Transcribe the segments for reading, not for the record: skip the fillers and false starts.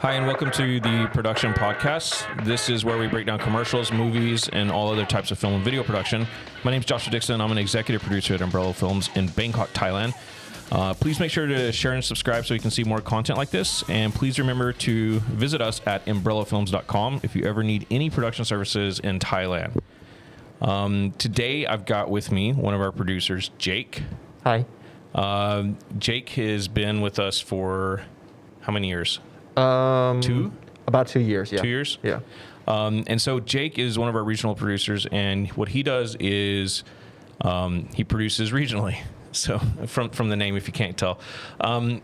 Hi, and welcome to the Production Podcast. This is where we break down commercials, movies, and all other types of film and video production. My name is Joshua Dixon. I'm an executive producer at Umbrella Films in Bangkok, Thailand. Please make sure to share and subscribe so you can see more content like this. And please remember to visit us at umbrellafilms.com if you ever need any production services in Thailand. Today, I've got with me one of our producers, Jake. Hi. Jake has been with us for how many years? Two? About 2 years, yeah. 2 years? Yeah. And so Jake is one of our regional producers, and what he does is he produces regionally. So from the name, if you can't tell.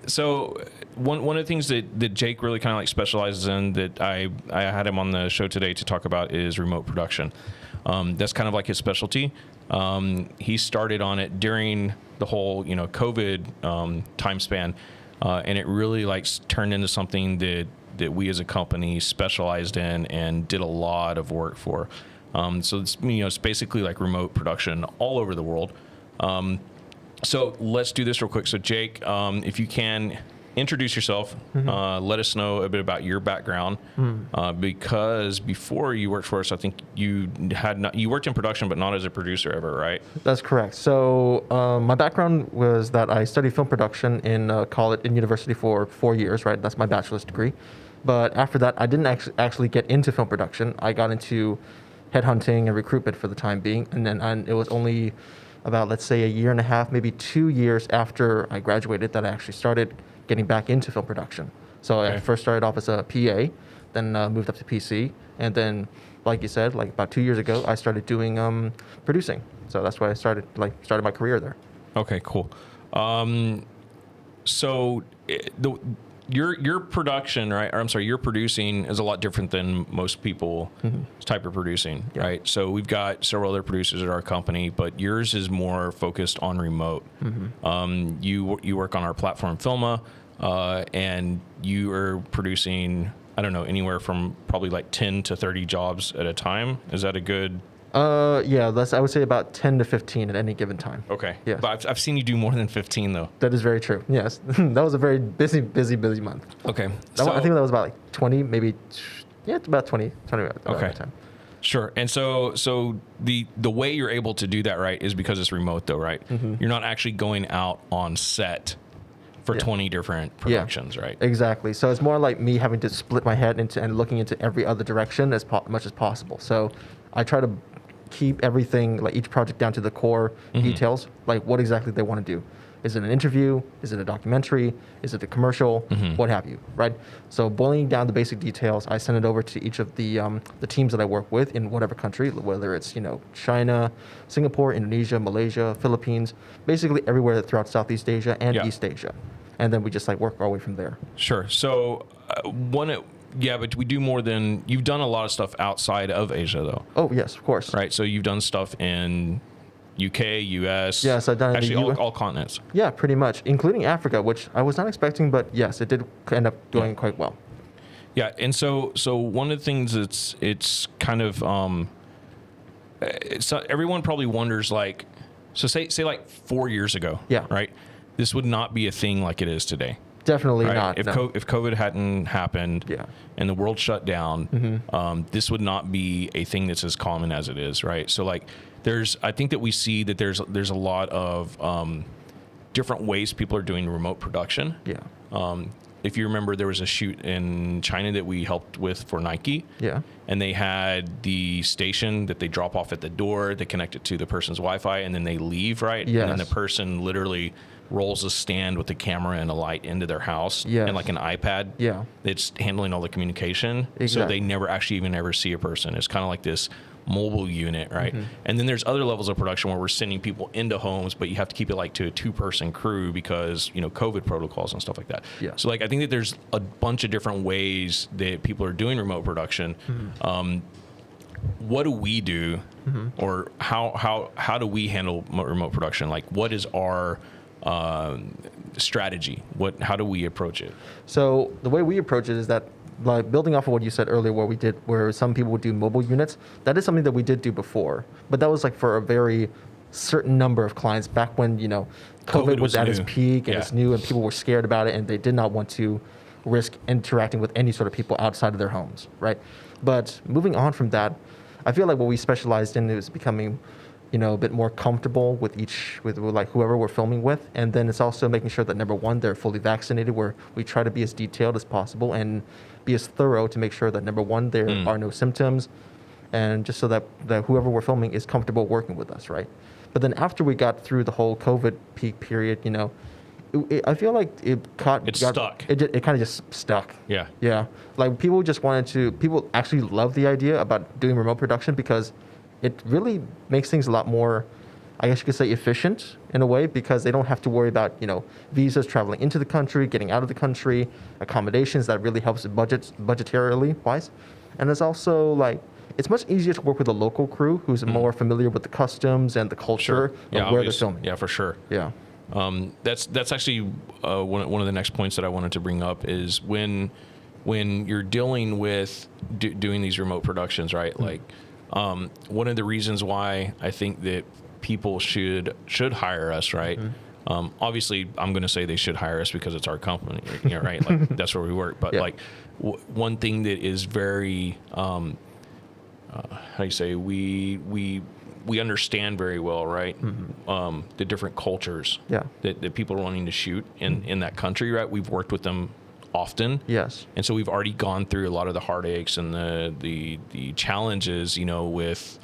So one of the things that Jake really kind of like specializes in that I had him on the show today to talk about is remote production. That's kind of like his specialty. He started on it during the whole, COVID time span. And it really turned into something that we as a company specialized in and did a lot of work for. So it's basically like remote production all over the world. So let's do this real quick. So Jake, if you can introduce yourself, let us know a bit about your background, because before you worked for us, I think you worked in production, but not as a producer ever, right? That's correct. So my background was that I studied film production in college, in university for 4 years, right? That's my bachelor's degree. But after that, I didn't actually get into film production. I got into headhunting and recruitment for the time being. And it was only about, let's say, a year and a half, maybe 2 years after I graduated that I actually started getting back into film production. So I first started off as a PA, then moved up to PC, and then, like you said, like about 2 years ago, I started doing producing. So that's why I started my career there. Okay, cool. So your production, right? Or I'm sorry, your producing is a lot different than most people type of producing, right? So we've got several other producers at our company, but yours is more focused on remote. You work on our platform Filma, and you are producing, I don't know, anywhere from probably like 10 to 30 jobs at a time. Is that a good? Yeah, I would say about 10 to 15 at any given time. Okay. Yeah. But I've seen you do more than 15 though. That is very true. Yes. That was a very busy month. Okay. I think that was about like 20, maybe. Yeah, it's about 20 okay. time. Sure. And so the way you're able to do that, right, is because it's remote though, right? You're not actually going out on set for 20 different productions, right? Exactly. So it's more like me having to split my head into and looking into every other direction as much as possible. So I try to keep everything, like each project down to the core details, like what exactly they want to do. Is it an interview? Is it a documentary? Is it a commercial? What have you, right? So boiling down the basic details, I send it over to each of the teams that I work with in whatever country, whether it's China, Singapore, Indonesia, Malaysia, Philippines, basically everywhere throughout Southeast Asia and East Asia, and then we just work our way from there. Sure. So but we do more than you've done a lot of stuff outside of Asia though. Oh yes, of course. Right. So you've done stuff in UK, US. Yes, I've done actually all continents. Yeah, pretty much, including Africa, which I was not expecting, but yes, it did end up doing quite well. Yeah, and so one of the things it's kind of everyone probably wonders say like 4 years ago, right? This would not be a thing like it is today. Definitely right? not. If COVID hadn't happened and the world shut down, this would not be a thing that's as common as it is, right? So I think that we see that there's a lot of different ways people are doing remote production. Yeah. If you remember, there was a shoot in China that we helped with for Nike. Yeah. And they had the station that they drop off at the door, they connect it to the person's Wi-Fi, and then they leave, right? Yes. And then the person literally rolls a stand with a camera and a light into their house and like an iPad. Yeah. It's handling all the communication. Exactly. So they never actually even ever see a person. It's kind of like this mobile unit, right? And then there's other levels of production where we're sending people into homes, but you have to keep it to a 2-person crew because, COVID protocols and stuff like that. Yeah. So I think that there's a bunch of different ways that people are doing remote production. What do we do or how do we handle remote production? What is our strategy? How do we approach it? So the way we approach it is that, like, building off of what you said earlier, where some people would do mobile units, that is something that we did do before, but that was for a very certain number of clients back when COVID was at its peak and it's new and people were scared about it and they did not want to risk interacting with any sort of people outside of their homes, right? But moving on from that, I feel like what we specialized in is becoming, a bit more comfortable with like whoever we're filming with, and then it's also making sure that number one, they're fully vaccinated, where we try to be as detailed as possible and be as thorough to make sure that number one, there are no symptoms, and just so that whoever we're filming is comfortable working with us, right? But then after we got through the whole COVID peak period, I feel like it stuck. It kind of just stuck. Yeah. Yeah. Like people actually love the idea about doing remote production because it really makes things a lot more, I guess you could say, efficient in a way, because they don't have to worry about, visas, traveling into the country, getting out of the country, accommodations. That really helps budgetarily wise. And it's also like, it's much easier to work with a local crew who's more familiar with the customs and the culture of where they're filming. Yeah, for sure. Yeah. That's actually one of the next points that I wanted to bring up is when you're dealing with doing these remote productions, right? Like, one of the reasons why I think that people should hire us, right? Obviously, I'm going to say they should hire us because it's our company, right? Like that's where we work. But like one thing that is very, how do you say, we understand very well, right? The different cultures that people are wanting to shoot in that country, right? We've worked with them often. Yes. And so we've already gone through a lot of the heartaches and the challenges, with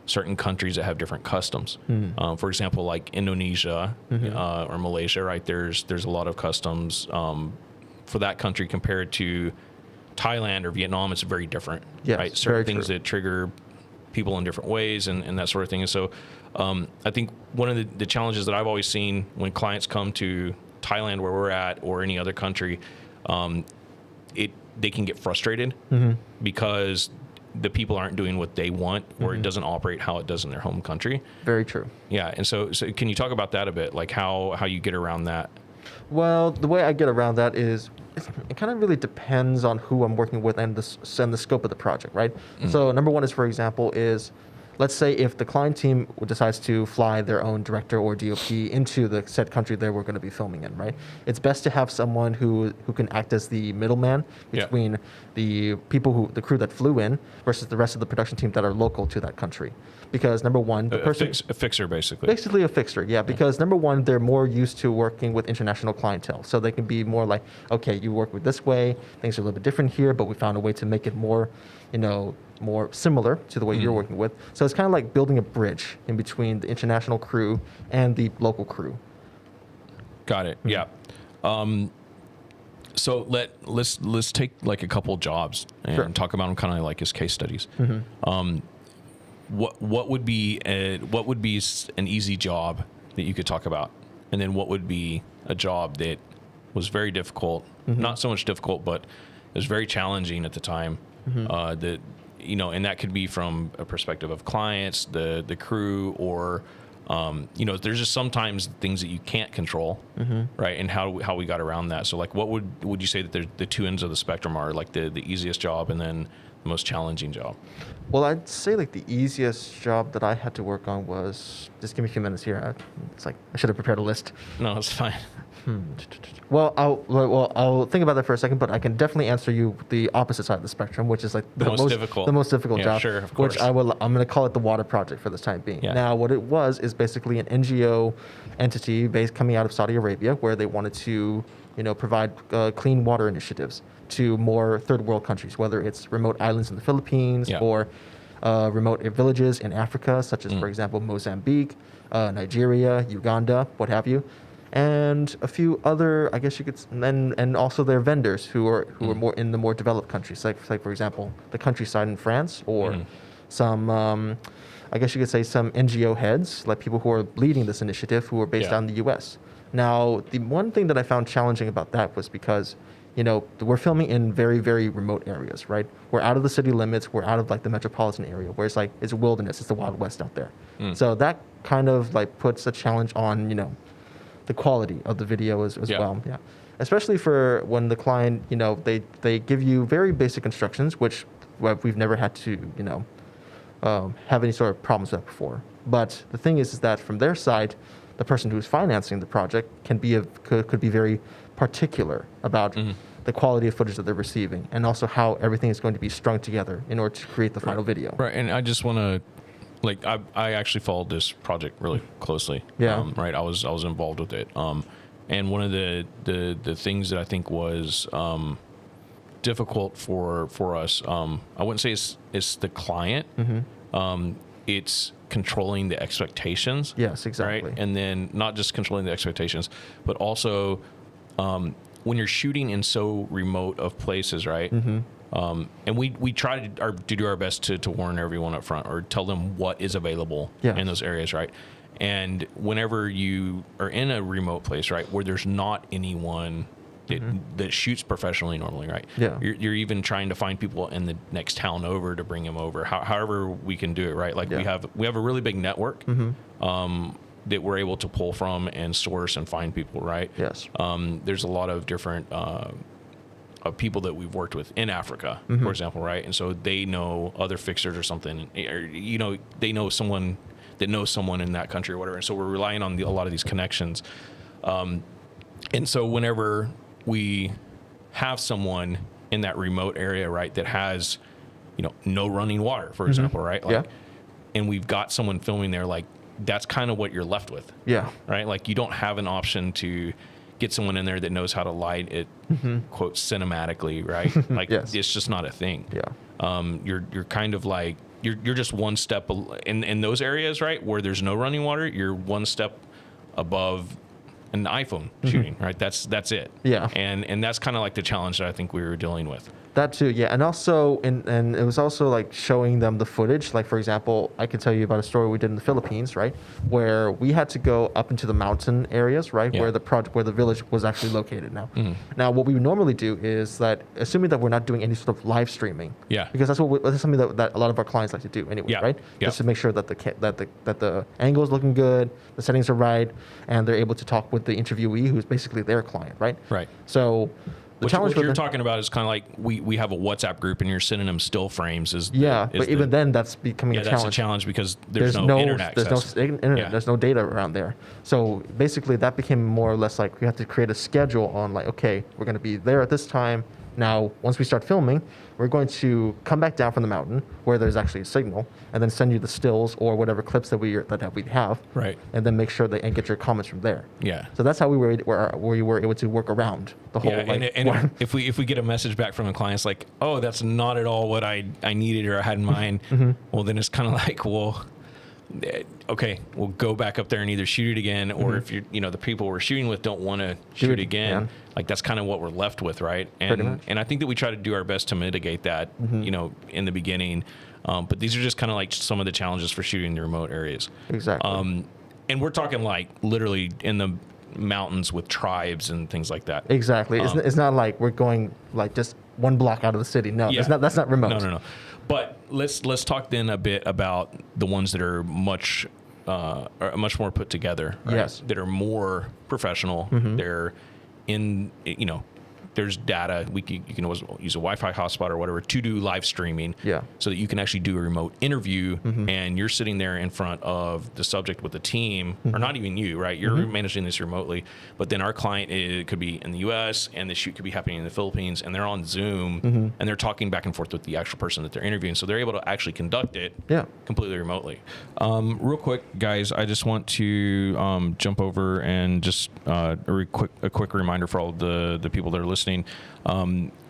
certain countries that have different customs. For example, like Indonesia or Malaysia, right? There's a lot of customs for that country compared to Thailand or Vietnam. It's very different, right? Certain things that trigger people in different ways and that sort of thing. And so I think one of the challenges that I've always seen when clients come to Thailand, where we're at, or any other country, they can get frustrated because the people aren't doing what they want, or it doesn't operate how it does in their home country. Very true. Yeah. And so can you talk about that a bit? Like how you get around that? Well, the way I get around that is it kind of really depends on who I'm working with and the scope of the project, right? So number one is, for example, let's say if the client team decides to fly their own director or DOP into the said country that we're going to be filming in, right? It's best to have someone who can act as the middleman between the the crew that flew in versus the rest of the production team that are local to that country. Because number one, a fixer, basically. Basically a fixer, yeah. Because number one, they're more used to working with international clientele. So they can be more like, okay, you work with this way, things are a little bit different here, but we found a way to make it more, more similar to the way you're working with. So it's kind of like building a bridge in between the international crew and the local crew. Got it. Yeah. So let's take like a couple jobs and talk about them kind of like as case studies. What would be an easy job that you could talk about, and then what would be a job that was very difficult, not so much difficult, but it was very challenging at the time. That and that could be from a perspective of clients, the crew, or there's just sometimes things that you can't control, right? And how we got around that. So like, what would you say that the two ends of the spectrum are, like the easiest job and then the most challenging job? Well, I'd say like the easiest job that I had to work on was, just give me a few minutes here. It's like I should have prepared a list. No, it's fine. Well, I'll think about that for a second, but I can definitely answer you the opposite side of the spectrum, which is like the most difficult job. Sure, of course. Which I'm going to call it the water project for this time being. Yeah. Now, what it was is basically an NGO entity coming out of Saudi Arabia, where they wanted to, provide clean water initiatives to more third world countries, whether it's remote islands in the Philippines or remote villages in Africa, such as, for example, Mozambique, Nigeria, Uganda, what have you. And a few other, I guess you could, and also their vendors who are more in the more developed countries, like for example, the countryside in France, or some, I guess you could say, some NGO heads, like people who are leading this initiative, who are based out in the U.S. Now, the one thing that I found challenging about that was because, we're filming in very, very remote areas, right? We're out of the city limits. We're out of like the metropolitan area, where it's like it's wilderness, it's the Wild West out there. So that kind of like puts a challenge on, the quality of the video as well. Yeah. Especially for when the client, they give you very basic instructions, which we've never had to, have any sort of problems with before. But the thing is that from their side, the person who's financing the project could be very particular about the quality of footage that they're receiving, and also how everything is going to be strung together in order to create the final video. Right, and I just want to, like, I actually followed this project really closely. Yeah. Right, I was involved with it. And one of the things that I think was difficult for us, I wouldn't say it's the client. It's controlling the expectations. Yes, exactly. Right, and then not just controlling the expectations, but also when you're shooting in so remote of places, right? And we try to do our best to warn everyone up front or tell them what is available in those areas, right? And whenever you are in a remote place, right, where there's not anyone that shoots professionally normally, right? Yeah. You're even trying to find people in the next town over to bring them over. However we can do it, right? Like we have a really big network that we're able to pull from and source and find people, right? Yes. There's a lot of different of people that we've worked with in Africa, for example, right? And so they know other fixers or something, or they know someone that knows someone in that country or whatever. And so we're relying on a lot of these connections. And so whenever we have someone in that remote area, right, that has, no running water, for example, right? Like, and we've got someone filming there, like, that's kind of what you're left with. Yeah. Right? Like, you don't have an option to get someone in there that knows how to light it, quote, cinematically, right? Like, it's just not a thing. Yeah. You're kind of like, you're just one step in those areas, right, where there's no running water. You're one step above an iPhone shooting, right? That's it. Yeah. And that's kind of like the challenge that I think we were dealing with. That too, yeah. And also, and it was also like showing them the footage. Like, for example, I could tell you about a story we did in the Philippines, right? Where we had to go up into the mountain areas, right? Where the village was actually located now. Now, what we would normally do is that, assuming that we're not doing any sort of live streaming. Yeah. Because that's something that a lot of our clients like to do anyway, right? Just to make sure that the angle is looking good, the settings are right, and they're able to talk with the interviewee, who's basically their client, right? Right. So, what you're talking about is kind of like we have a WhatsApp group and you're sending them still frames. But even then, that's becoming a challenge. That's a challenge because there's no internet access. There's no internet. There's no data around there. So basically, that became more or less like we have to create a schedule on, like, okay, we're going to be there at this time. Now, once we start filming, we're going to come back down from the mountain where there's actually a signal, and then send you the stills or whatever clips that we have, right? And then make sure and get your comments from there. Yeah. So that's how we were able to work around the whole. Yeah, and if we get a message back from the clients like, oh, that's not at all what I needed or I had in mind, well, then it's kind of like, well, okay, we'll go back up there and either shoot it again, or if the people we're shooting with don't want to shoot again, like that's kind of what we're left with, right? And I think that we try to do our best to mitigate that, in the beginning. But these are just kind of like some of the challenges for shooting in the remote areas. Exactly. And we're talking like literally in the mountains with tribes and things like that. Exactly. It's not like we're going like just one block out of the city. No, that's not remote. No. But let's talk then a bit about the ones that are much more put together. Right? Yes. That are more professional. They're in, there's data. You can always use a Wi-Fi hotspot or whatever to do live streaming. Yeah. So that you can actually do a remote interview, and you're sitting there in front of the subject with the team, or not even you, right? You're managing this remotely, but then our client could be in the U.S. and the shoot could be happening in the Philippines, and they're on Zoom and they're talking back and forth with the actual person that they're interviewing. So they're able to actually conduct it completely remotely. Real quick, guys, I just want to jump over and just a quick reminder for all the people that are listening.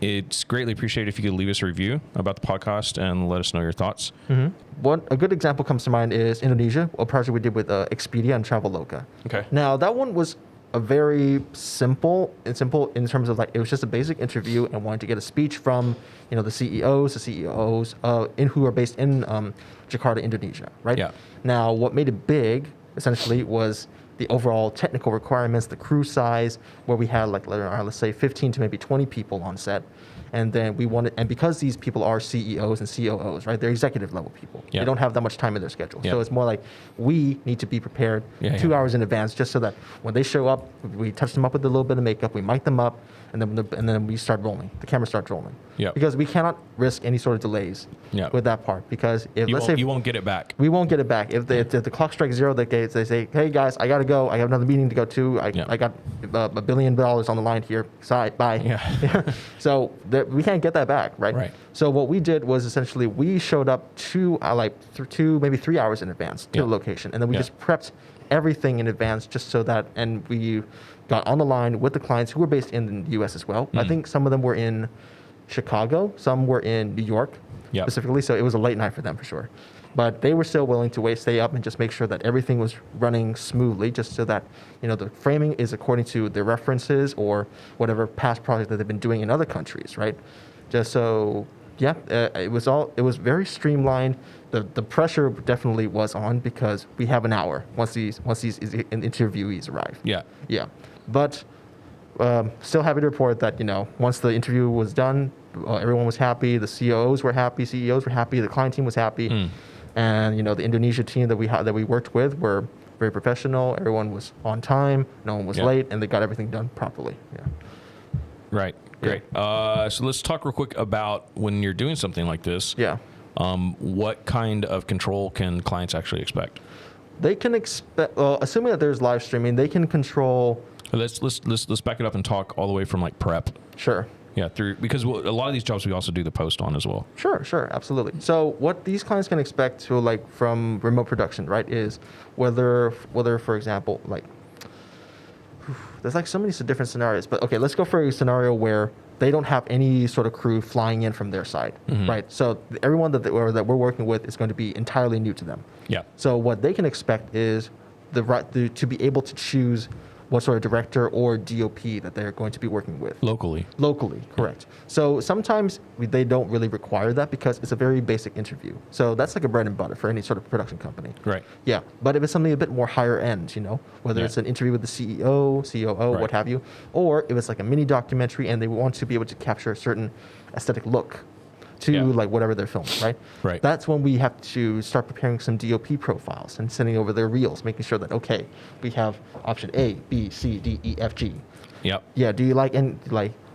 It's greatly appreciated if you could leave us a review about the podcast and let us know your thoughts. A good example comes to mind is Indonesia, a project we did with Expedia and Traveloka. Okay. Now, that one was a very simple in terms of, like, it was just a basic interview and wanting to get a speech from, the CEOs who are based in Jakarta, Indonesia, right? Yeah. Now, what made it big, essentially, was the overall technical requirements, the crew size, where we had let's say 15 to maybe 20 people on set. And then and because these people are CEOs and COOs, right? They're executive level people. Yep. They don't have that much time in their schedule. Yep. So it's more like we need to be prepared 2 hours in advance, just so that when they show up, we touch them up with a little bit of makeup, we mic them up, and then we start rolling. The camera starts rolling. Yep. Because we cannot risk any sort of delays with that part. Because if you won't get it back. We won't get it back. If the clock strikes zero, they say, "Hey guys, I gotta go. I have another meeting to go to. I got $1 billion on the line here. Bye. Yeah. So we can't get that back, right? Right. So what we did was essentially we showed up maybe 3 hours in advance to the location, and then we just prepped everything in advance just so that, and we got on the line with the clients who were based in the U.S. as well. I think some of them were in Chicago, some were in New York specifically, so it was a late night for them for sure. But they were still willing to stay up and just make sure that everything was running smoothly, just so that the framing is according to their references or whatever past project that they've been doing in other countries, right? Just so it was very streamlined. The pressure definitely was on because we have an hour once these interviewees arrive. Yeah. But still happy to report that once the interview was done, everyone was happy. The CEOs were happy. CEOs were happy. The client team was happy, and the Indonesia team that we worked with were very professional. Everyone was on time. No one was late, and they got everything done properly. Yeah. Right. Great. So let's talk real quick about when you're doing something like this. Yeah. What kind of control can clients actually expect? They can expect, assuming that there's live streaming, they can control. Let's back it up and talk all the way from like prep. Sure. Yeah, because a lot of these jobs we also do the post on as well. Sure, absolutely. So what these clients can expect from remote production, right, is whether for example, there's so many different scenarios. But okay, let's go for a scenario where they don't have any sort of crew flying in from their side, right? So everyone that we're working with is going to be entirely new to them. Yeah. So what they can expect is to be able to choose what sort of director or DOP that they're going to be working with. Locally, correct. So sometimes they don't really require that because it's a very basic interview. So that's like a bread and butter for any sort of production company. Right. Yeah. But if it's something a bit more higher end, whether it's an interview with the CEO, COO, what have you, or if it's like a mini documentary and they want to be able to capture a certain aesthetic look to whatever they're filming, right? Right. That's when we have to start preparing some DOP profiles and sending over their reels, making sure that, okay, we have option A, B, C, D, E, F, G. Yep. Yeah, do you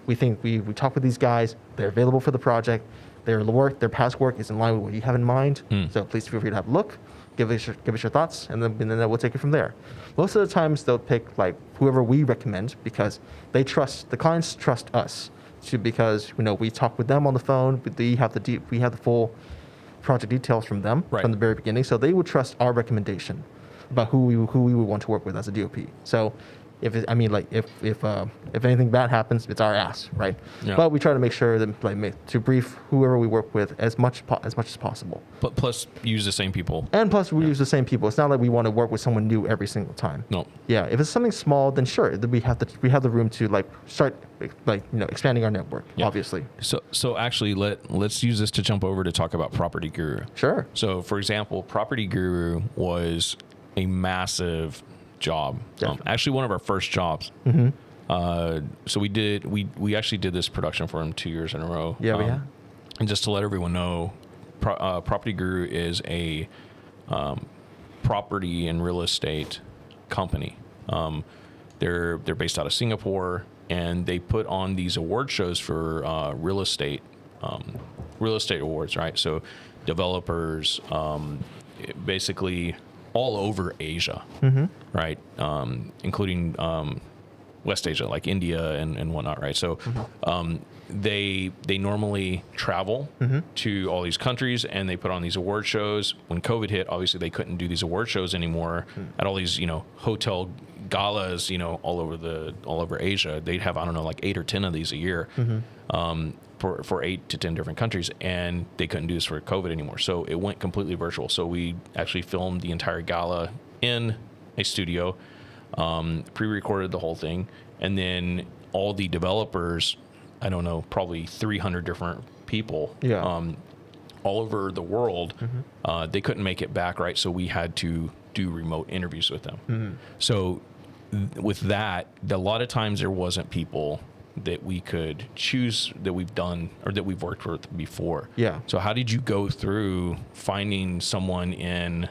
we think we talk with these guys, they're available for the project, their past work is in line with what you have in mind, so please feel free to have a look, give us your thoughts, and then we'll take it from there. Most of the times they'll pick whoever we recommend because the clients trust us. Because we talk with them on the phone, we have the full project details from them from the very beginning, so they would trust our recommendation about who we would want to work with as a DOP. So if anything bad happens, it's our ass, right? Yeah. But we try to make sure that to brief whoever we work with as much as possible. But plus use the same people. And plus we use the same people. It's not like we want to work with someone new every single time. No. Yeah. If it's something small, then sure, we have the room to start expanding our network. Obviously. So actually let's use this to jump over to talk about Property Guru. Sure. So for example, Property Guru was a massive job. Actually one of our first jobs. So we actually did this production for him 2 years in a row. Yeah, we have. And just to let everyone know, Property Guru is a property and real estate company. They're based out of Singapore, and they put on these award shows for real estate awards, right? So developers, basically all over Asia, right? Including West Asia, like India and whatnot, right? So they normally travel to all these countries, and they put on these award shows. When COVID hit, obviously they couldn't do these award shows anymore at all these hotel galas, all over Asia. They'd have 8 or 10 of these a year. For 8 to 10 different countries, and they couldn't do this for COVID anymore. So it went completely virtual. So we actually filmed the entire gala in a studio, pre-recorded the whole thing, and then all the developers, probably 300 different people, all over the world, they couldn't make it back, right? So we had to do remote interviews with them. So with that, a lot of times there wasn't people that we could choose that we've done or that we've worked with before. Yeah. So how did you go through finding someone in,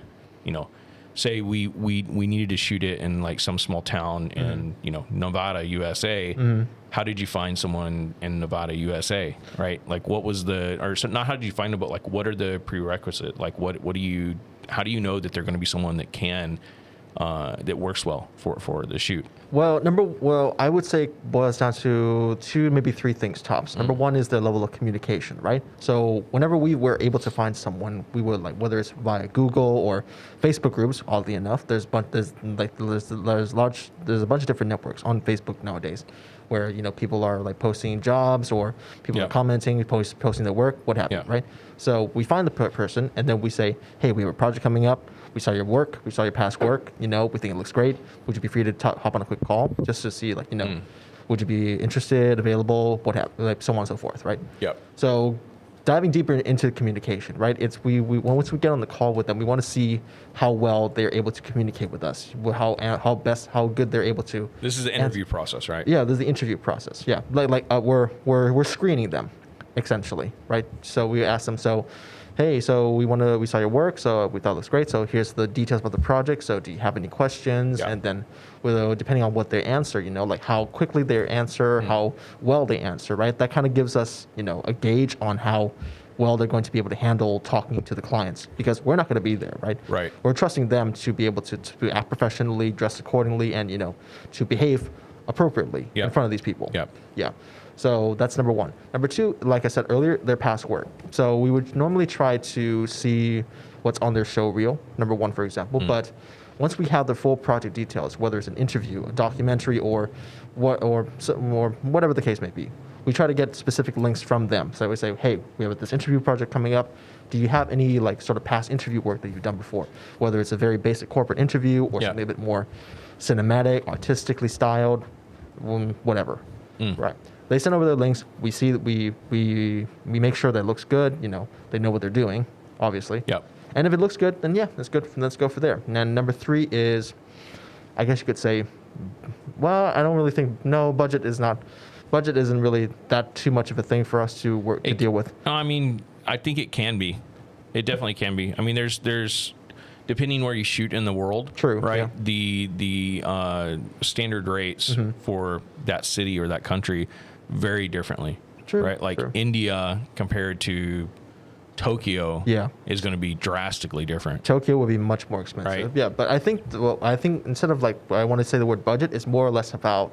say we needed to shoot it in some small town in, Nevada, USA. How did you find someone in Nevada, USA? Right? What was not how did you find them, but what are the prerequisites? How do you know that they're going to be someone that can that works well for the shoot? Well, I would say it boils down to two, maybe three things tops. Number one is the level of communication, right? So whenever we were able to find someone, we would like, whether it's via Google or Facebook groups, oddly enough, there's a bunch of different networks on Facebook nowadays where, people are like posting jobs or people are commenting, posting their work, what have you, right? So we find the person and then we say, hey, we have a project coming up. We saw your work. We saw your past work. We think it looks great. Would you be free to hop on a quick call just to see, would you be interested, available, what have, like so on and so forth, right? Yep. So diving deeper into communication, right? It's we once we get on the call with them, we want to see how well they're able to communicate with us, how good they're able to. This is the interview process, right? Yeah, this is the interview process. Yeah, we're screening them, essentially, right? So we ask them, hey, so we saw your work, so we thought it looks great. So here's the details about the project. So do you have any questions? Yeah. And then, depending on what they answer, like how quickly they answer, how well they answer, right? That kind of gives us, a gauge on how well they're going to be able to handle talking to the clients, because we're not going to be there, right? Right. We're trusting them to be able to act professionally, dress accordingly, and to behave appropriately in front of these people. Yep. Yeah. So that's number one. Number two, like I said earlier, their past work. So we would normally try to see what's on their show reel, number one, for example. But once we have the full project details, whether it's an interview, a documentary, or whatever the case may be, we try to get specific links from them. So we say, hey, we have this interview project coming up. Do you have any sort of past interview work that you've done before? Whether it's a very basic corporate interview or something a bit more cinematic, artistically styled, whatever, right? They send over their links. We see that we make sure that it looks good. They know what they're doing, obviously. Yep. And if it looks good, then that's good. Let's go for there. And then number three is, I guess you could say, well, I don't really think budget isn't really that too much of a thing for us to deal with. I mean, I think it can be. It definitely can be. I mean, there's depending where you shoot in the world. True. Right. Yeah. The standard rates for that city or that country vary differently. True. Right. Like True. India compared to Tokyo is going to be drastically different. Tokyo will be much more expensive. Right. Yeah, but I think instead of I want to say the word budget, it's more or less about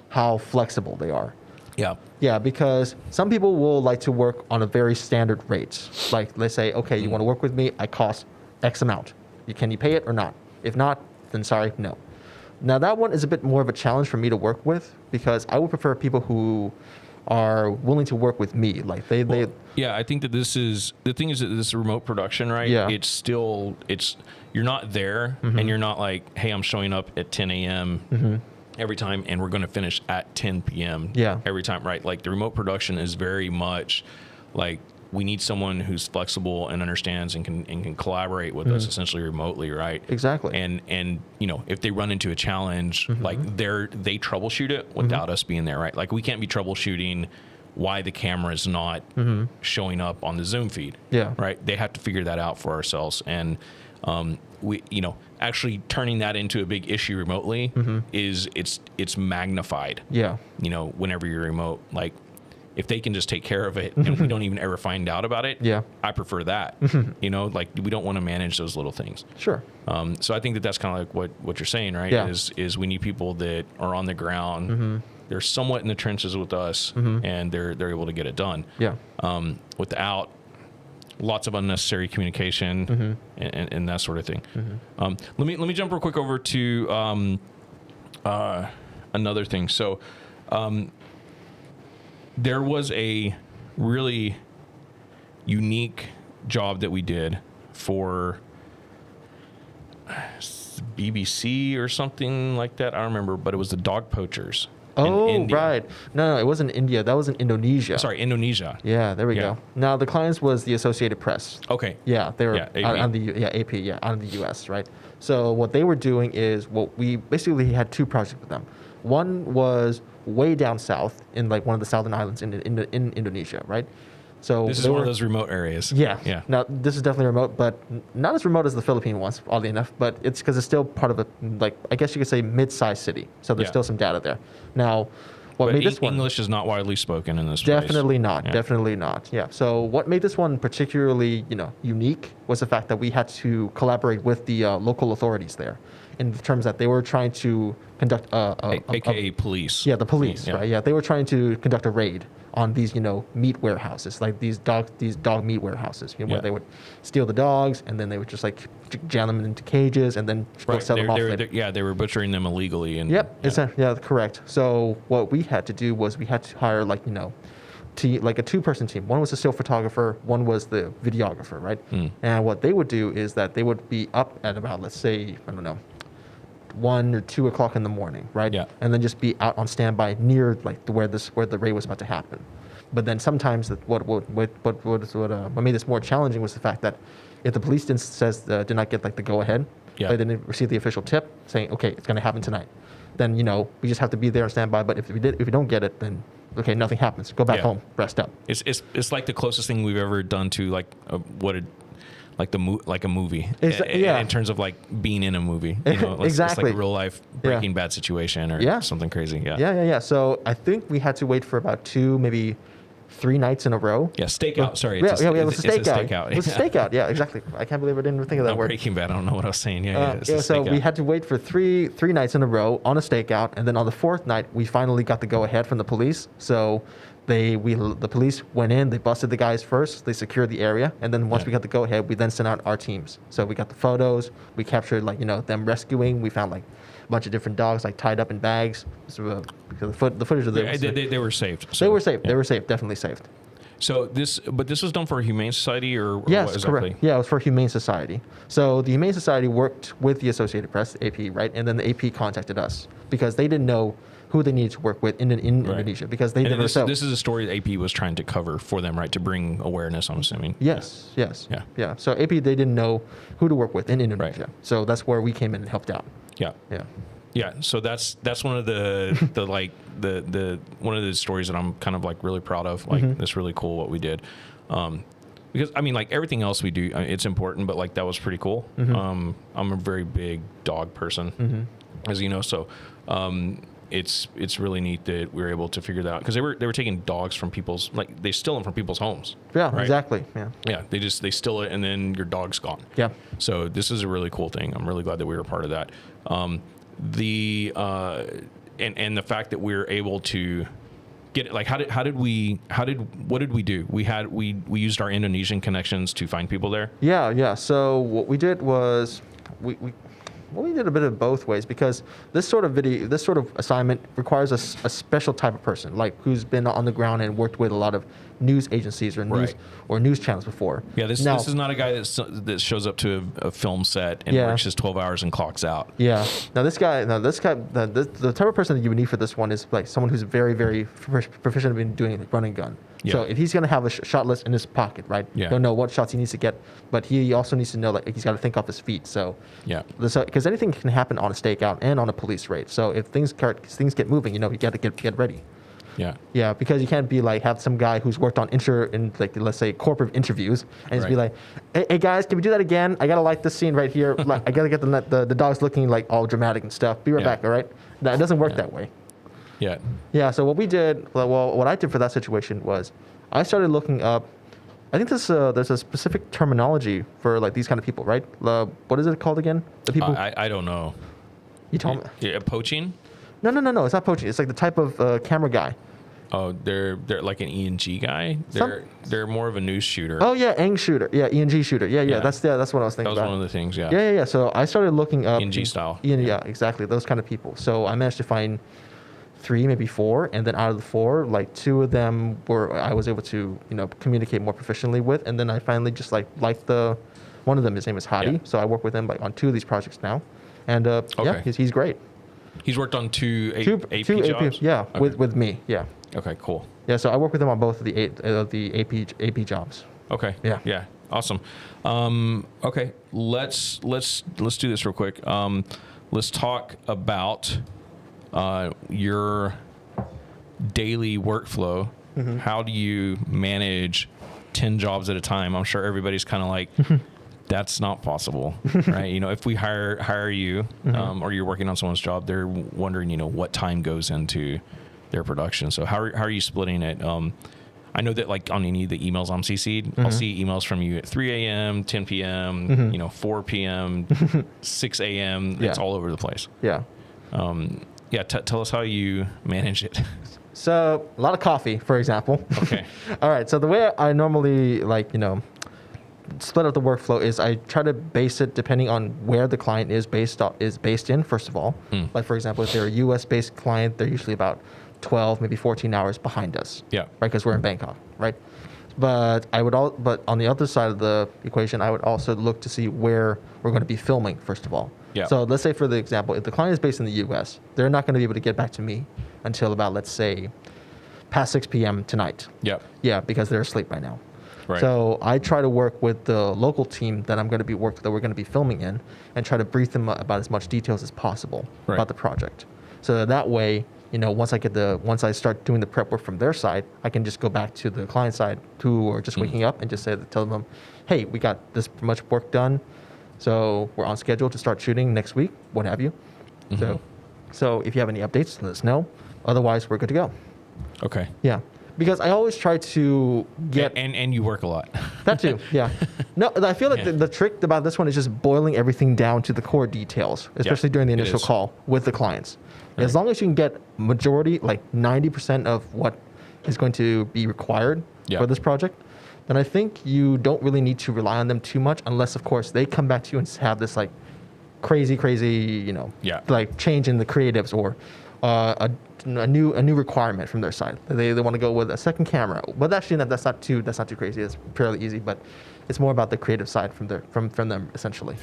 how flexible they are. Yeah. Yeah, because some people will like to work on a very standard rate. Like they say, okay, you want to work with me, I cost X amount. Can you pay it or not? If not, then sorry, no. Now that one is a bit more of a challenge for me to work with, because I would prefer people who are willing to work with me. Like they yeah, I think that this is remote production, right? Yeah. You're not there and you're not like, hey, I'm showing up at 10 a.m. Every time and we're going to finish at 10 p.m. Every time, right? Like the remote production is very much like we need someone who's flexible and understands and can collaborate with us essentially remotely, right? Exactly. And if they run into a challenge, like they troubleshoot it without us being there, right? Like we can't be troubleshooting why the camera is not showing up on the Zoom feed. Yeah. Right. They have to figure that out for ourselves. And we actually turning that into a big issue remotely it's magnified. Yeah. Whenever you're remote, like if they can just take care of it and we don't even ever find out about it, I prefer that. Like we don't want to manage those little things. Sure. So I think that's kind of like what you're saying, right? Yeah. Is we need people that are on the ground. They're somewhat in the trenches with us, and they're able to get it done. Yeah. Without lots of unnecessary communication and that sort of thing. Let me jump real quick over to another thing. So. There was a really unique job that we did for BBC or something like that. I don't remember, but it was the dog poachers. Oh, in India. right. No, it wasn't India. That was in Indonesia. Sorry, Indonesia. Yeah, there we go. Now, the clients was the Associated Press. Okay. Yeah, they were AP. on the U.S., right? So what they were doing is we basically had two projects with them. One was way down south in like one of the southern islands in Indonesia, right? So this is one of those remote areas. Yeah. Now this is definitely remote, but not as remote as the Philippine ones, oddly enough. But it's because it's still part of a I guess you could say mid-sized city. So there's still some data there. Now, what made this one? English is not widely spoken in this Definitely place. not. Yeah. Definitely not. Yeah. So what made this one particularly unique was the fact that we had to collaborate with the local authorities there in terms that they were trying to conduct AKA police. Yeah, the police, right? Yeah, they were trying to conduct a raid on these, meat warehouses, like these dog meat warehouses, where they would steal the dogs and then they would just like jam them into cages and then go sell them off. They were butchering them illegally. And correct. So what we had to do was we had to hire like a two-person team. One was the still photographer, one was the videographer, right? And what they would do is that they would be up at about, let's say, I don't know, 1 or 2 o'clock in the morning, right? Yeah. And then just be out on standby near like where the raid was about to happen. But then sometimes what made this more challenging was the fact that if the police did not get like the go ahead, they didn't receive the official tip saying, okay, it's going to happen tonight, then we just have to be there on standby. But if we don't get it, then okay, nothing happens. Go back home, rest up. It's like the closest thing we've ever done to like a movie. In terms of like being in a movie. Exactly. It's like a real life Breaking Bad situation or something crazy. Yeah. So I think we had to wait for about 2, maybe 3 nights in a row. Yeah, stakeout. Sorry. It was a stakeout. It was a Yeah. stakeout. Yeah, exactly. I can't believe I didn't even think of that word. Breaking Bad. I don't know what I was saying. So we had to wait for three nights in a row on a stakeout, and then on the 4th night, we finally got the go ahead from the police. So the police went in, they busted the guys first, they secured the area, and then once we got the go ahead, we then sent out our teams. So we got the photos, we captured them rescuing, we found like a bunch of different dogs like tied up in bags. So, the footage of them. They were saved. So, they were saved. Yeah. They were saved. Definitely saved. So this was done for a Humane Society or yes, what exactly? Correct. Yeah, it was for Humane Society. So the Humane Society worked with the Associated Press, AP, right? And then the AP contacted us because they didn't know who they needed to work with in Indonesia because they never saw. This is a story that AP was trying to cover for them, right? To bring awareness, I'm assuming. Yes. Yeah. So AP, they didn't know who to work with in Indonesia. Right. So that's where we came in and helped out. Yeah. So that's one of the one of the stories that I'm kind of like really proud of. Like it's really cool what we did. Because I mean, like everything else we do, it's important, but like that was pretty cool. I'm a very big dog person, as you know. So it's really neat that we were able to figure that out because they were taking dogs from people's, like they steal them from people's homes. Yeah, right? Exactly. Yeah. They steal it and then your dog's gone. Yeah. So this is a really cool thing. I'm really glad that we were part of that. And the fact that we were able to get it, like what did we do? We used our Indonesian connections to find people there. Yeah. So what we did was we did a bit of both ways because this sort of assignment requires a special type of person, like who's been on the ground and worked with a lot of news agencies or news channels before. Yeah, this is not a guy that shows up to a film set and works his 12 hours and clocks out. Yeah. The type of person that you would need for this one is like someone who's very, very proficient in doing like running gun. Yeah. So if he's going to have a shot list in his pocket, right? Yeah. He'll know what shots he needs to get, but he also needs to know like he's got to think off his feet. So because anything can happen on a stakeout and on a police raid. So if things get moving, you got to get ready. Yeah. Yeah, because you can't be like have some guy who's worked on like let's say corporate interviews and just be like, hey guys, can we do that again? I gotta light this scene right here. Like, I gotta get the dogs looking like all dramatic and stuff. Be right back, all right? That doesn't work that way. Yeah. Yeah. So what we did, what I did for that situation was, I started looking up. I think there's a specific terminology for like these kind of people, right? What is it called again? The people. I don't know. You told me. Yeah, poaching. No. It's not poaching. It's like the type of camera guy. Oh, they're like an E&G guy. They're more of a news shooter. Oh yeah, ENG shooter. Yeah, ENG shooter. Yeah. That's what I was thinking about. That was one of the things. Yeah. Yeah. So I started looking up ENG style. Yeah, exactly. Those kind of people. So I managed to find 3, maybe 4, and then out of the 4, like 2 of them I was able to communicate more proficiently with, and then I finally just liked one of them. His name is Hadi. Yeah. So I work with him like on 2 of these projects now, and he's great. He's worked on 2 AP jobs? Yeah, okay. with me, yeah. Okay, cool. Yeah, so I work with him on both of the AP jobs. Okay. Yeah. Awesome. Okay, let's do this real quick. Let's talk about your daily workflow. Mm-hmm. How do you manage 10 jobs at a time? I'm sure everybody's kind of like, that's not possible, right? If we hire you, or you're working on someone's job, they're wondering, what time goes into their production. So how are you splitting it? I know that like on any of the emails I'm CC'd, I'll see emails from you at 3 a.m., 10 p.m., 4 p.m., 6 a.m. It's all over the place. Yeah. Tell us how you manage it. So a lot of coffee, for example. Okay. All right. So the way I normally split up the workflow is I try to base it depending on where the client is based in, first of all. Like, for example, if they're a US-based client, they're usually about 12, maybe 14 hours behind us. Yeah. Right, because we're in Bangkok, right? But but on the other side of the equation, I would also look to see where we're going to be filming, first of all. Yeah. So let's say, for the example, if the client is based in the US, they're not going to be able to get back to me until about, let's say, past 6 p.m. tonight. Yeah. Yeah, because they're asleep by now. Right. So I try to work with the local team that we're going to be filming in, and try to brief them about as much details as possible about the project. So that way, once I start doing the prep work from their side, I can just go back to the client side who are just waking up and just tell them, hey, we got this much work done, so we're on schedule to start shooting next week, what have you. So if you have any updates, let us know. Otherwise, we're good to go. Okay. Yeah. Because I always try to get... And you work a lot. That too, yeah. No, I feel like the trick about this one is just boiling everything down to the core details, especially during the initial call with the clients. As long as you can get majority, like 90% of what is going to be required for this project, then I think you don't really need to rely on them too much, unless, of course, they come back to you and have this like crazy, like change in the creatives, or a new requirement from their side. They want to go with a second camera, but actually that's not too crazy. It's fairly easy, but it's more about the creative side from them essentially.